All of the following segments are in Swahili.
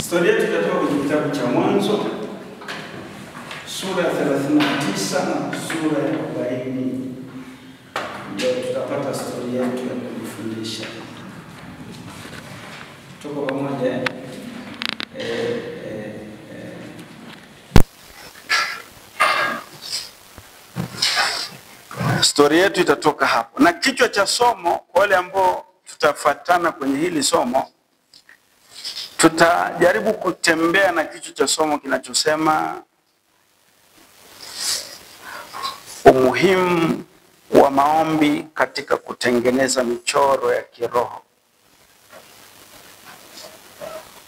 Historia yetu itatoka kwenye kitabu cha Mwanzo sura ya 39 na sura ya 40. Ndio tutapata historia yetu ya kufundisha. Tuko pamoja. Historia yetu itatoka hapo. Na kichwa cha somo kwa wale ambao tutafuatana kwenye hili somo, tutajaribu kutembea na kichwa cha somo kinachosema umuhimu wa maombi katika kutengeneza michoro ya kiroho.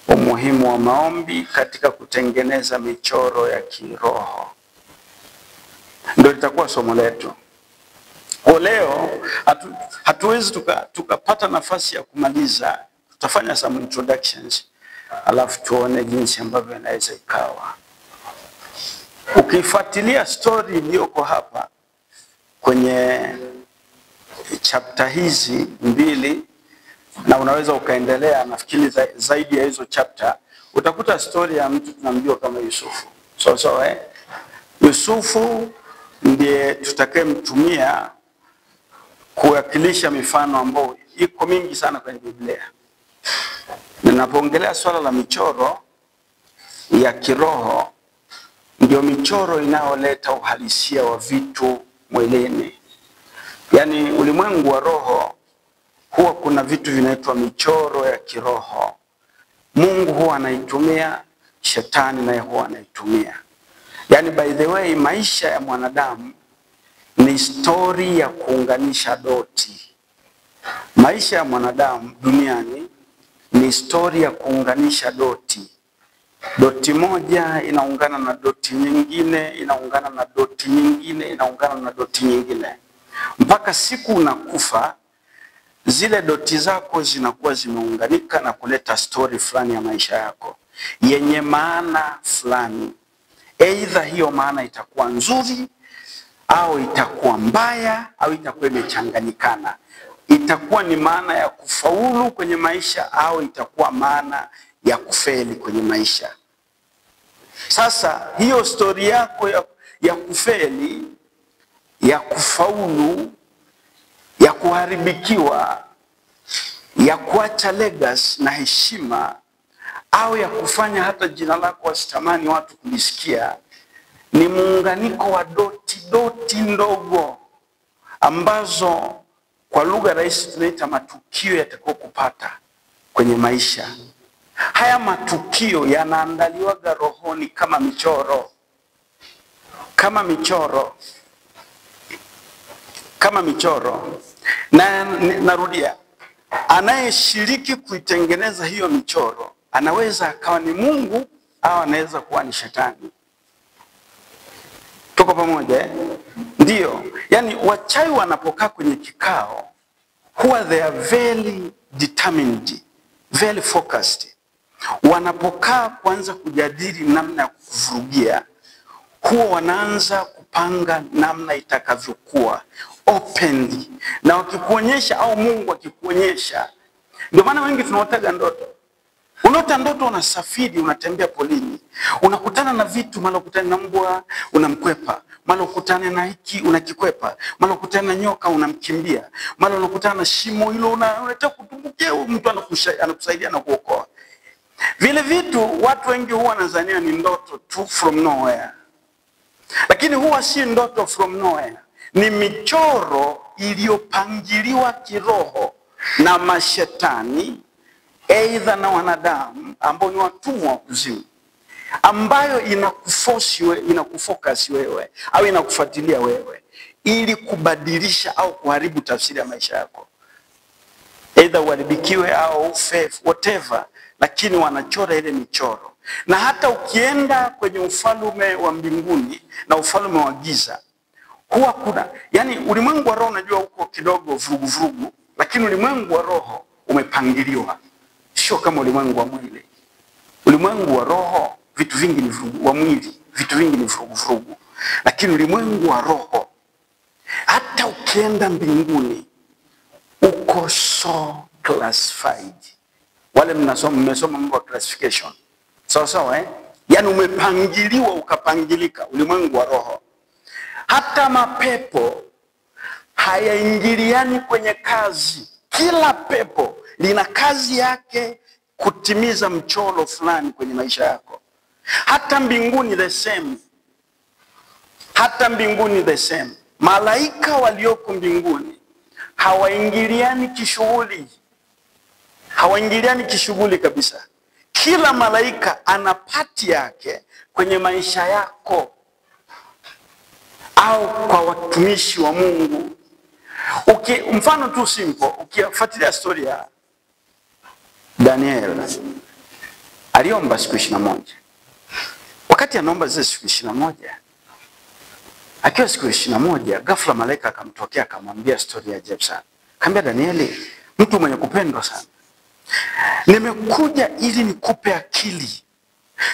Umuhimu wa maombi katika kutengeneza michoro ya kiroho. Ndio litakuwa somo letu. Kwa leo hatuwezi tukapata nafasi ya kumaliza. Tutafanya some introductions, alafu tuone jinsi ambavyo inaweza ikawa. Ukifuatilia story iliyoko hapa kwenye chapter hizi mbili, na unaweza ukaendelea nafikiri zaidi ya hizo chapter, utakuta story ya mtu tunamjua kama Yusufu. Yusufu ndiye tutakayemtumia kuwakilisha mifano ambayo iko mingi sana kwenye Biblia. Ninapoongelea swala la michoro ya kiroho, ndio michoro inayoleta uhalisia wa vitu mwilini. Yaani ulimwengu wa roho huwa kuna vitu vinaitwa michoro ya kiroho. Mungu huwa anaitumia, shetani naye huwa anaitumia. Yaani by the way, maisha ya mwanadamu ni story ya kuunganisha doti. Maisha ya mwanadamu duniani ni story ya kuunganisha doti. Doti moja inaungana na doti nyingine, inaungana na doti nyingine, inaungana na doti nyingine. Mpaka siku unakufa, zile doti zako zinakuwa zimeunganika na kuleta story fulani ya maisha yako, yenye maana fulani. Either hiyo maana itakuwa nzuri, au itakuwa mbaya, au itakuwa imechanganyikana. Itakuwa ni maana ya kufaulu kwenye maisha, au itakuwa maana ya kufeli kwenye maisha. Sasa hiyo story yako ya kufeli, ya kufaulu, ya kuharibikiwa, ya kuacha legacy na heshima, au ya kufanya hata jina lako wasitamani watu kulisikia, ni muunganiko wa doti ndogo ambazo kwa lugha rahisi tunaita matukio yatakayokupata kwenye maisha. Haya matukio yanaandaliwaga rohoni kama michoro. Kama michoro. Na narudia, anayeshiriki kuitengeneza hiyo michoro anaweza akawa ni Mungu au anaweza kuwa ni shetani. Tuko pamoja? Ndio. Yaani wachawi wanapokaa kwenye kikao huwa they are very determined, very focused. Wanapokaa kuanza kujadili namna ya kuvurugia, huwa wanaanza kupanga namna itakavyokuwa openly. Na wakikuonyesha au Mungu akikuonyesha, ndio maana wengi tunaotaga ndoto. Unaota ndoto unasafiri, unatembea polini, unakutana na vitu, mara ukutana na mbwa unamkwepa, mara ukutana na hiki unakikwepa, mara ukutana na nyoka unamkimbia, mara unakutana na shimo hilo unataka kutumbukia, mtu anakusaidia na kuokoa. Vile vitu watu wengi huwa wanadhania ni ndoto tu from nowhere. Lakini huwa si ndoto from nowhere. Ni michoro iliyopangiliwa kiroho na mashetani, aidha na wanadamu ambao ni watumwa wa kuzimu, ambayo inakufocus wewe au inakufuatilia wewe ili kubadilisha au kuharibu tafsiri ya maisha yako. Aidha uharibikiwe au ufe, whatever, lakini wanachora ile michoro. Na hata ukienda kwenye ufalme wa mbinguni na ufalme wa giza, huwa kuna, yani ulimwengu wa roho unajua huko kidogo vurugu, lakini ulimwengu wa roho umepangiliwa. Sio kama ulimwengu wa mwili. Ulimwengu wa roho vitu vingi ni vurugu, wa mwili vitu vingi ni vurugu. Lakini ulimwengu wa roho, hata ukienda mbinguni, uko so classified. Wale mmesoma mambo ya classification. Sawa sawa Yaani umepangiliwa ukapangilika, ulimwengu wa roho. Hata mapepo hayaingiliani kwenye kazi. Kila pepo lina kazi yake kutimiza mchoro fulani kwenye maisha yako. Hata mbinguni the same. Hata mbinguni the same. Malaika walioko mbinguni hawaingiliani kishughuli. Hawaingiliani kishughuli kabisa. Kila malaika ana pati yake kwenye maisha yako au kwa watumishi wa Mungu. Mfano tu simple, ukifuatilia story ya Daniel, aliomba siku 21. Wakati anaomba zile siku 21, akiwa siku 21, ghafla malaika akamtokea akamwambia story ya ajabu sana. Akamwambia Danieli, mtu mwenye kupendwa sana, nimekuja ili nikupe akili.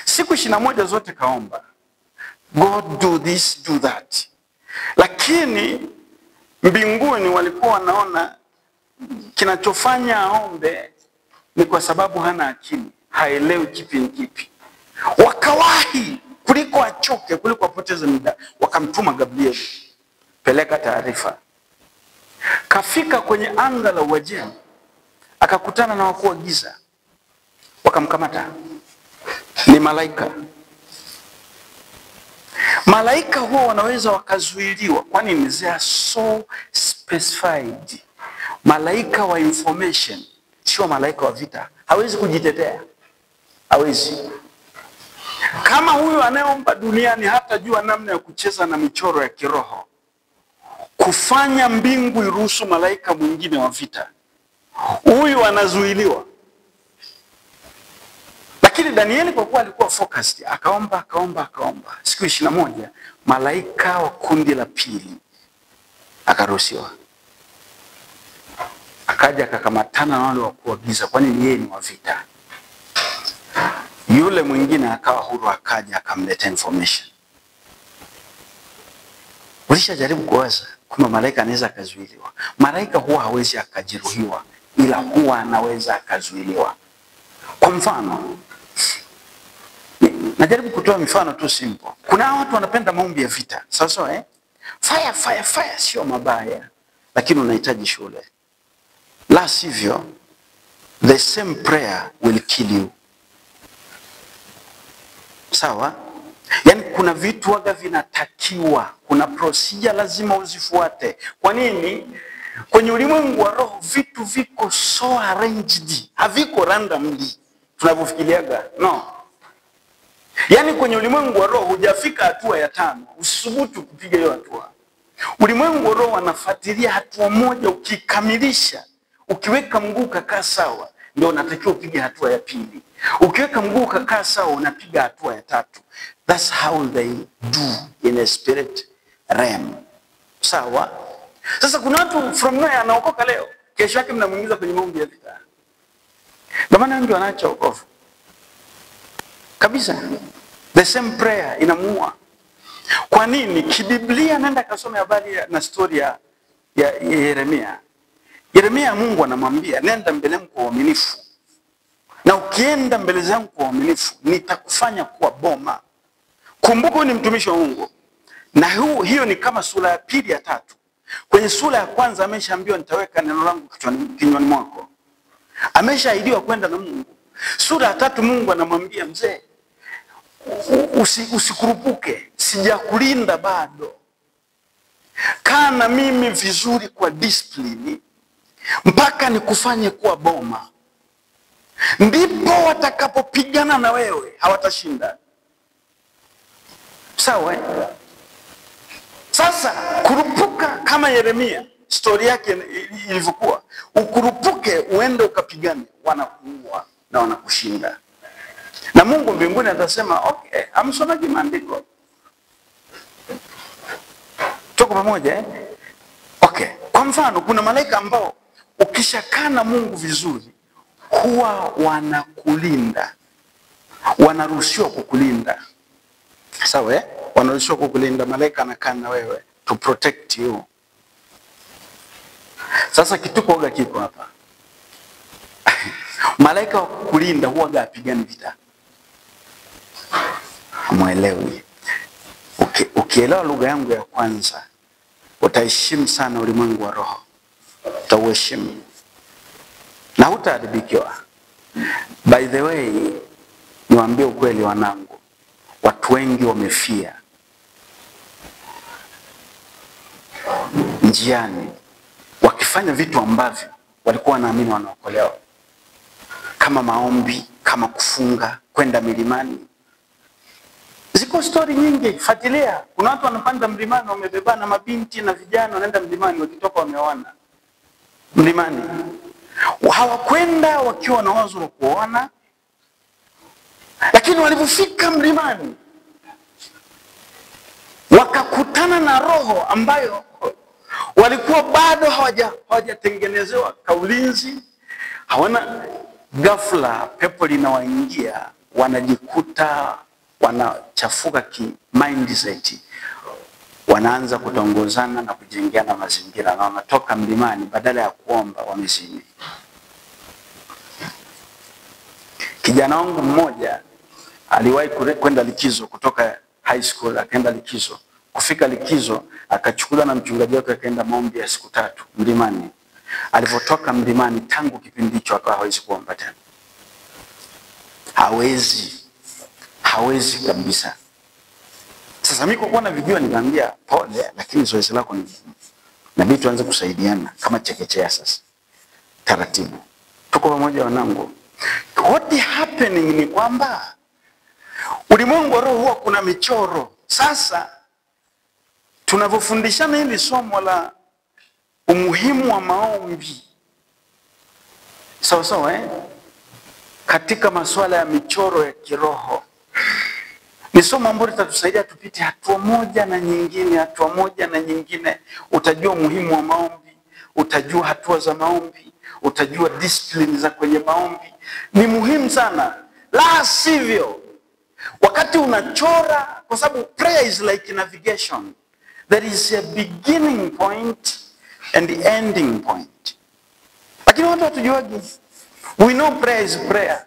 Siku 21 zote kaomba, God do this, do that. Lakini mbinguni walikuwa wanaona kinachofanya aombe ni kwa sababu hana akili, haelewi kipi ni kipi. Wakawahi kuliko achoke, kuliko apoteze muda, wakamtuma Gabriel, peleka taarifa. Kafika kwenye anga la Uajemi, akakutana na wakuu wa giza, wakamkamata. Ni malaika. Malaika huwa wanaweza wakazuiliwa. Kwa nini? They are so specified. Malaika wa information, sio malaika wa vita. Hawezi kujitetea. Hawezi. Kama huyu anayeomba duniani hata jua namna ya kucheza na michoro ya kiroho, kufanya mbingu iruhusu malaika mwingine wa vita, huyu anazuiliwa. Lakini Danieli kwa kuwa alikuwa focused, akaomba. Siku 21, malaika wa kundi la pili akaruhusiwa. Akaja akakamatana na wale wakuu wa giza, kwani yeye ni wa vita. Yule mwingine akawa huru, akaja akamleta information. Ulishajaribu kuwaza kama malaika anaweza akazuiliwa? Malaika huwa hawezi akajeruhiwa, ila huwa anaweza akazuiliwa. Kwa mfano, najaribu kutoa mifano tu simple. Kuna watu wanapenda maombi ya vita. Sawa fire sio mabaya, lakini unahitaji shule. La sivyo, the same prayer will kill you. Sawa? Yaani kuna vitu waga vinatakiwa, kuna procedure lazima uzifuate. Kwa nini? Kwenye ulimwengu wa roho vitu viko so arranged, haviko randomly tunavyofikiriaga. No. Yaani kwenye ulimwengu wa roho hujafika hatua ya 5, usisubutu kupiga hiyo hatua. Ulimwengu wa roho anafuatilia hatua moja, ukikamilisha, ukiweka mguu kakaa sawa, ndio unatakiwa upige hatua ya 2. Ukiweka mguu kakaa sawa, unapiga hatua ya 3. That's how they do in a spirit realm. Sawa? Sasa kuna watu from nowhere anaokoka leo, kesho yake mnamuingiza kwenye maombi ya vita. Ndio maana ndio anaacha wokovu. Kabisa. The same prayer inamuua. Kwa nini? Kibiblia nenda kasome habari na story ya Yeremia. Yeremia, Mungu anamwambia nenda mbele yangu kwa uaminifu. Na ukienda mbele zangu kwa uaminifu, nitakufanya kuwa boma. Kumbuka ni mtumishi wa Mungu. Na hiyo ni kama sura ya 2 ya 3. Kwenye sura ya kwanza ameshaambiwa nitaweka neno langu kinywani mwako. Ameshaahidiwa kwenda na Mungu. Sura ya 3 Mungu anamwambia mzee, usikurupuke, sijakulinda bado. Kaa na mimi vizuri kwa discipline mpaka nikufanye kuwa boma. Ndipo watakapopigana na wewe hawatashinda. Sawa? Sasa kurupuka kama Yeremia, story yake ilivyokuwa, ukurupuke uende ukapigane, wanakuua na wanakushinda. Na Mungu mbinguni atasema, okay, amsomaji maandiko. Tuko pamoja Okay. Kwa mfano, kuna malaika ambao ukishakaa na Mungu vizuri, huwa wanakulinda. Wanaruhusiwa kukulinda. Sawa Wanaruhusiwa kukulinda. Malaika anakaa na wewe to protect you. Sasa kituko huwa kiko hapa. Malaika wa kukulinda huwa apigani vita. Hamuelewi. Ukielewa lugha yangu ya kwanza, utaheshimu sana ulimwengu wa roho. Utauheshimu na hutaharibikiwa. By the way, niwaambie ukweli wanangu, watu wengi wamefia njiani wakifanya vitu ambavyo walikuwa wanaamini wanaokolewa, kama maombi, kama kufunga, kwenda milimani. Ziko story nyingi, fuatilia. Kuna watu wanapanda mlimani wamebebana, mabinti na vijana wanaenda mlimani, wakitoka wameoana mlimani. Hawakwenda wakiwa na wazo la kuoana, lakini walipofika mlimani wakakutana na roho ambayo walikuwa bado hawajatengenezewa kaulinzi. Hawana, ghafla pepo linawaingia, wanajikuta wanachafuka ki mindset, wanaanza kutongozana na kujengeana mazingira, na wanatoka mlimani badala ya kuomba wamezini. Kijana wangu mmoja aliwahi kwenda likizo kutoka high school, akaenda likizo. Kufika likizo akachukuliwa na mchungaji wake akaenda maombi ya siku 3 mlimani. Alipotoka mlimani, tangu kipindi hicho akawa hawezi kuomba tena. Hawezi kabisa. Sasa mimi kwa kuona video nikamwambia pole, lakini zoezi lako ni inabidi tuanze kusaidiana kama chekechea. Sasa taratibu, tuko pamoja wanangu. What happening ni kwamba ulimwengu wa roho huwa kuna michoro. Sasa tunavyofundishana hili somo la umuhimu wa maombi, sawa katika masuala ya michoro ya kiroho, ni somo ambalo litatusaidia tupite hatua moja na nyingine. Utajua umuhimu wa maombi, utajua hatua za maombi, utajua discipline za kwenye maombi. Ni muhimu sana. La sivyo, wakati unachora, kwa sababu prayer is like navigation. There is a beginning point and the ending point. Lakini watu hatujuagi. We know prayer is prayer.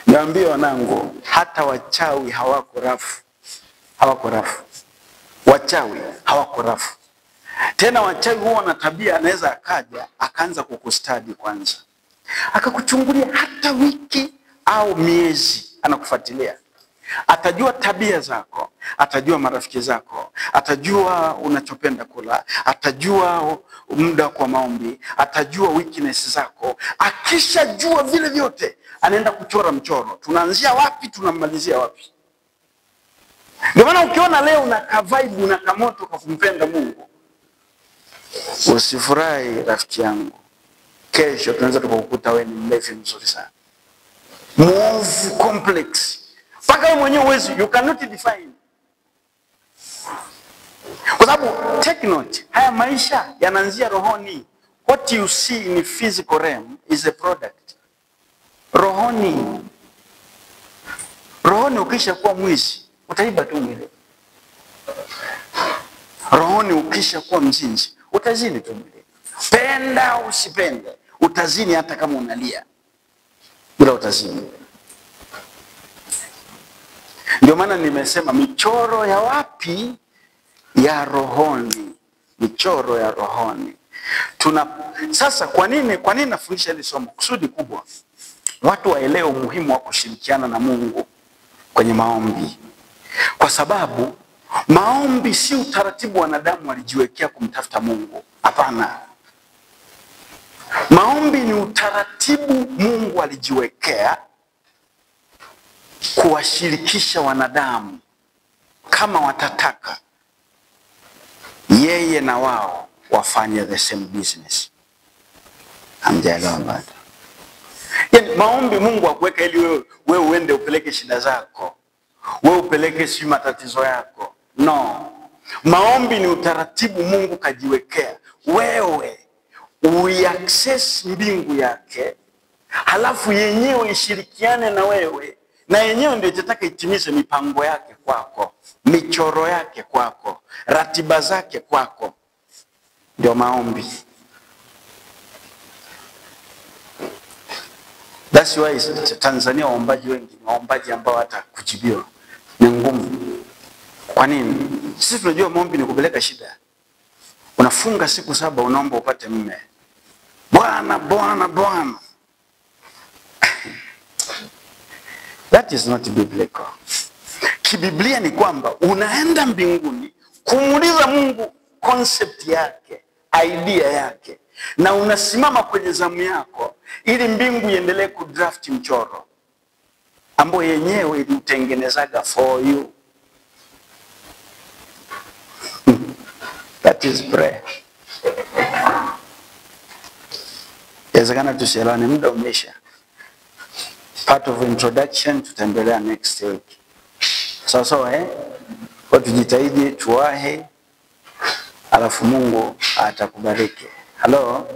Niambie wanangu, hata wachawi hawako rafu. Wachawi hawako rafu. Tena wachawi huwa na tabia, anaweza akaja akaanza kukustadi kwanza, akakuchungulia hata wiki au miezi, anakufuatilia. Atajua tabia zako, atajua marafiki zako, atajua unachopenda kula, atajua muda kwa maombi, atajua weakness zako. Akishajua vile vyote, anaenda kuchora mchoro. Tunaanzia wapi, tunamalizia wapi. Ndio maana ukiona leo una vibe, una kamoto kwa kumpenda Mungu, usifurahi rafiki yangu. Kesho tunaweza tukakukuta wewe ni mlevi mzuri sana, mwovu complex, mpaka wewe mwenyewe uwezi, you cannot define. Kwa sababu take note, haya maisha yanaanzia rohoni. What you see in physical realm is a product. Rohoni ukisha kuwa mwizi, utaiba tu mwili. Rohoni ukisha kuwa mzinzi, utazini tu mwili. Penda usipende, utazini hata kama unalia, bila utazini. Ndio maana nimesema michoro ya wapi? Ya rohoni. Michoro ya rohoni. Sasa kwa nini nafundisha hili somo? Kusudi kubwa, watu waelewe umuhimu wa kushirikiana na Mungu kwenye maombi. Kwa sababu maombi si utaratibu wanadamu walijiwekea kumtafuta Mungu. Hapana. Maombi ni utaratibu Mungu alijiwekea kuwashirikisha wanadamu, kama watataka yeye na wao wafanye the same business. Hamjaelewa bado? Yaani maombi Mungu akuweka ili wewe uende upeleke shida zako, wewe upeleke si matatizo yako. No. Maombi ni utaratibu Mungu kajiwekea wewe uiaccess mbingu yake, halafu yenyewe ishirikiane na wewe, na yenyewe ndio itataka itimize mipango yake kwako, michoro yake kwako, ratiba zake kwako. Ndio maombi. That's why Tanzania waombaji wengi ni waombaji ambao hata kujibiwa ni ngumu. Kwa nini? Sisi tunajua maombi ni kupeleka shida. Unafunga siku 7 unaomba upate mume. Bwana Bwana Bwana. That is not biblical. Kibiblia ni kwamba unaenda mbinguni kumuuliza Mungu concept yake, idea yake, na unasimama kwenye zamu yako ili mbingu iendelee kudraft mchoro ambao yenyewe ilitengenezaga for you. That is prayer. Yazakana tusielane, muda umeisha. Part of introduction tutaendelea next week. Sawa kwa tujitahidi tuwahe, alafu Mungu atakubariki. Hello.